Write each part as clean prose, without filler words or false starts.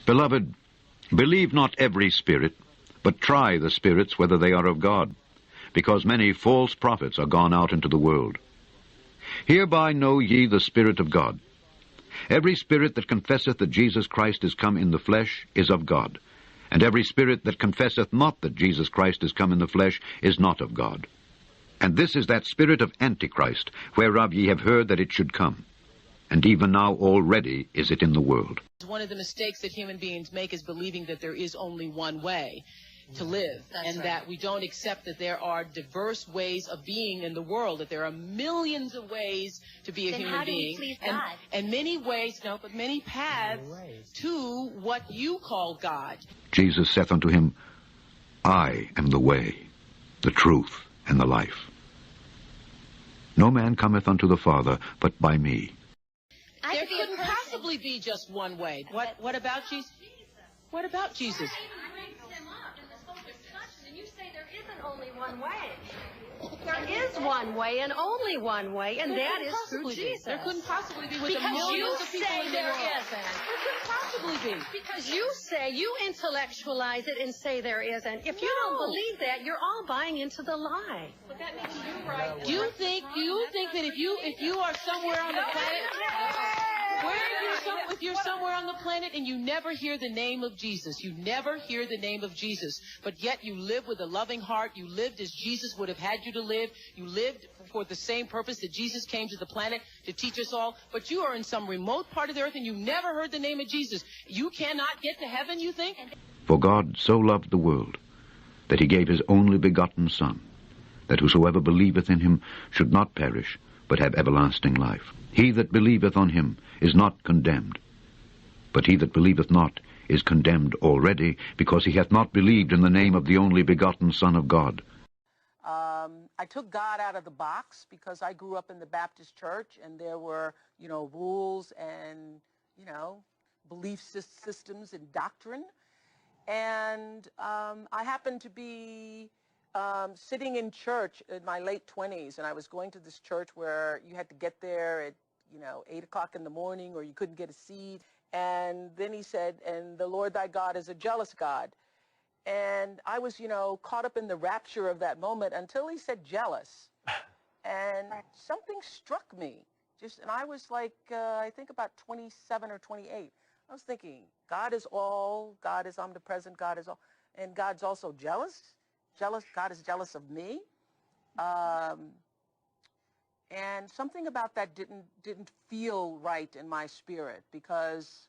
Beloved, believe not every spirit, but try the spirits whether they are of God, because many false prophets are gone out into the world. Hereby know ye the Spirit of God. Every spirit that confesseth that Jesus Christ is come in the flesh is of God, and every spirit that confesseth not that Jesus Christ is come in the flesh is not of God. And this is that spirit of Antichrist, whereof ye have heard that it should come. And even now already is it in the world. One of the mistakes that human beings make is believing that there is only one way to live, that we don't accept that there are diverse ways of being in the world, that there are millions of ways to be a human being, and many ways, but many paths to what you call God. Jesus saith unto him, I am the way, the truth, and the life. No man cometh unto the Father but by me. There couldn't possibly be just one way. What about Jesus? What about Jesus? You say there isn't only one way. There is one way and only one way, and that is through Jesus. There couldn't possibly be with the millions of people in the world. There couldn't possibly be. Because you say, you intellectualize it and say there isn't. If you don't believe that, you're all buying into the lie. But that makes you right. Do you think that if you are somewhere on the planet, if you're somewhere on the planet and you never hear the name of Jesus, you never hear the name of Jesus, but yet you live with a loving heart, you lived as Jesus would have had you to live, you lived for the same purpose that Jesus came to the planet to teach us all, but you are in some remote part of the earth and you never heard the name of Jesus. You cannot get to heaven, you think? For God so loved the world, that he gave his only begotten Son, that whosoever believeth in him should not perish, but have everlasting life. He that believeth on him is not condemned, but he that believeth not is condemned already, because he hath not believed in the name of the only begotten Son of God. I took God out of the box because I grew up in the Baptist church, and there were, rules and, belief systems and doctrine. And I happened to be sitting in church in my late 20s, and I was going to this church where you had to get there at 8 o'clock in the morning, or you couldn't get a seat. And then he said, and the Lord thy God is a jealous God. And I was, caught up in the rapture of that moment until he said jealous. And something struck me. And I was like, I think about 27 or 28. I was thinking, God is all, God is omnipresent, God is all, and God's also jealous. God is jealous of me. And something about that didn't feel right in my spirit, because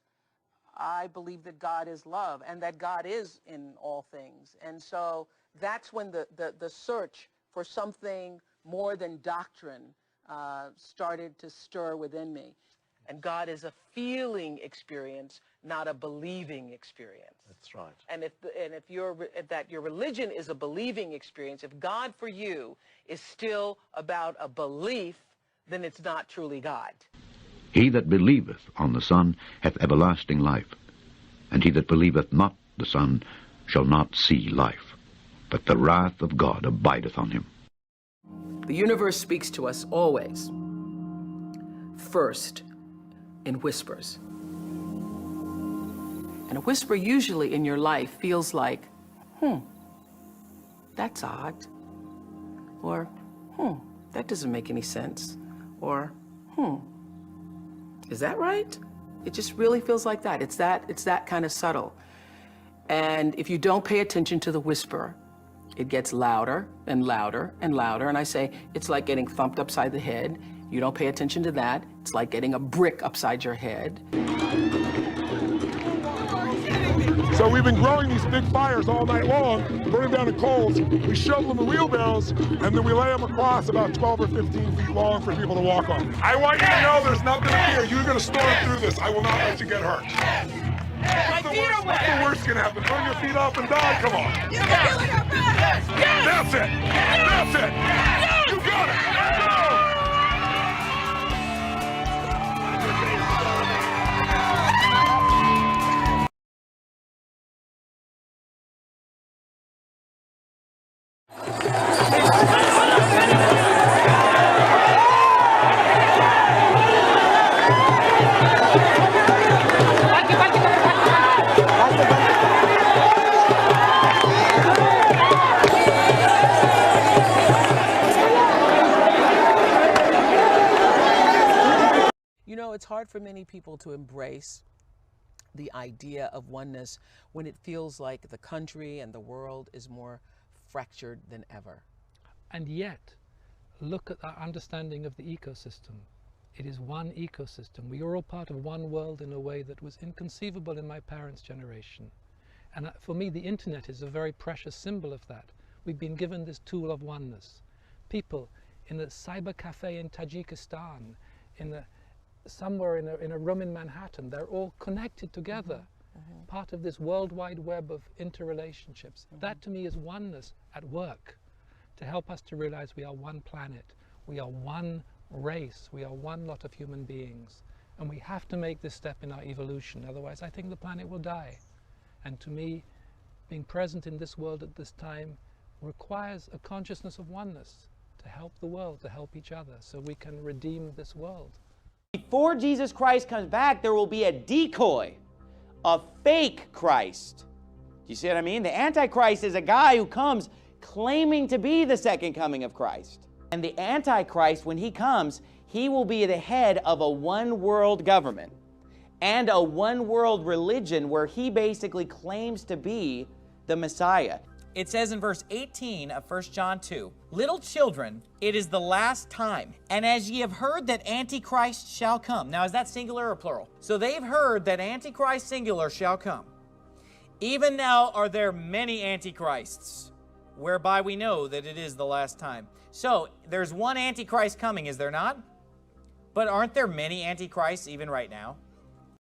I believe that God is love and that God is in all things. And so that's when the search for something more than doctrine started to stir within me. And God is a feeling experience, not a believing experience. That's right. And if your religion is a believing experience, if God for you is still about a belief, then it's not truly God. He that believeth on the Son hath everlasting life, and he that believeth not the Son shall not see life, but the wrath of God abideth on him. The universe speaks to us always, first in whispers. And a whisper usually in your life feels like, that's odd, or that doesn't make any sense, or is that right? It just really feels like that. It's that kind of subtle. And if you don't pay attention to the whisper, it gets louder and louder and louder. And I say, it's like getting thumped upside the head. You don't pay attention to that. It's like getting a brick upside your head. So we've been growing these big fires all night long, burning down the coals. We shovel them in wheelbarrows, and then we lay them across about 12 or 15 feet long for people to walk on. I want you to know there's nothing here. You're going to storm through this. I will not let you get hurt. What's the worst can happen? Burn your feet off and die? Come on. Yes. That's it. That's it. You got it. Go. hard for many people to embrace the idea of oneness when it feels like the country and the world is more fractured than ever. And yet, look at our understanding of the ecosystem. It is one ecosystem. We are all part of one world in a way that was inconceivable in my parents' generation. And for me, the internet is a very precious symbol of that. We've been given this tool of oneness. People in a cyber cafe in Tajikistan, somewhere in a room in Manhattan, they're all connected together, part of this worldwide web of interrelationships. That to me is oneness at work, to help us to realize we are one planet, we are one race, we are one lot of human beings, and we have to make this step in our evolution, otherwise I think the planet will die. And to me, being present in this world at this time requires a consciousness of oneness, to help the world, to help each other, so we can redeem this world. Before Jesus Christ comes back, there will be a decoy, a fake Christ. Do you see what I mean? The Antichrist is a guy who comes claiming to be the second coming of Christ. And the Antichrist, when he comes, he will be the head of a one-world government and a one-world religion where he basically claims to be the Messiah. It says in verse 18 of 1 John 2, "Little children, it is the last time, and as ye have heard that Antichrist shall come." Now, is that singular or plural? So they've heard that Antichrist singular shall come. "Even now are there many Antichrists, whereby we know that it is the last time." So there's one Antichrist coming, is there not? But aren't there many Antichrists even right now?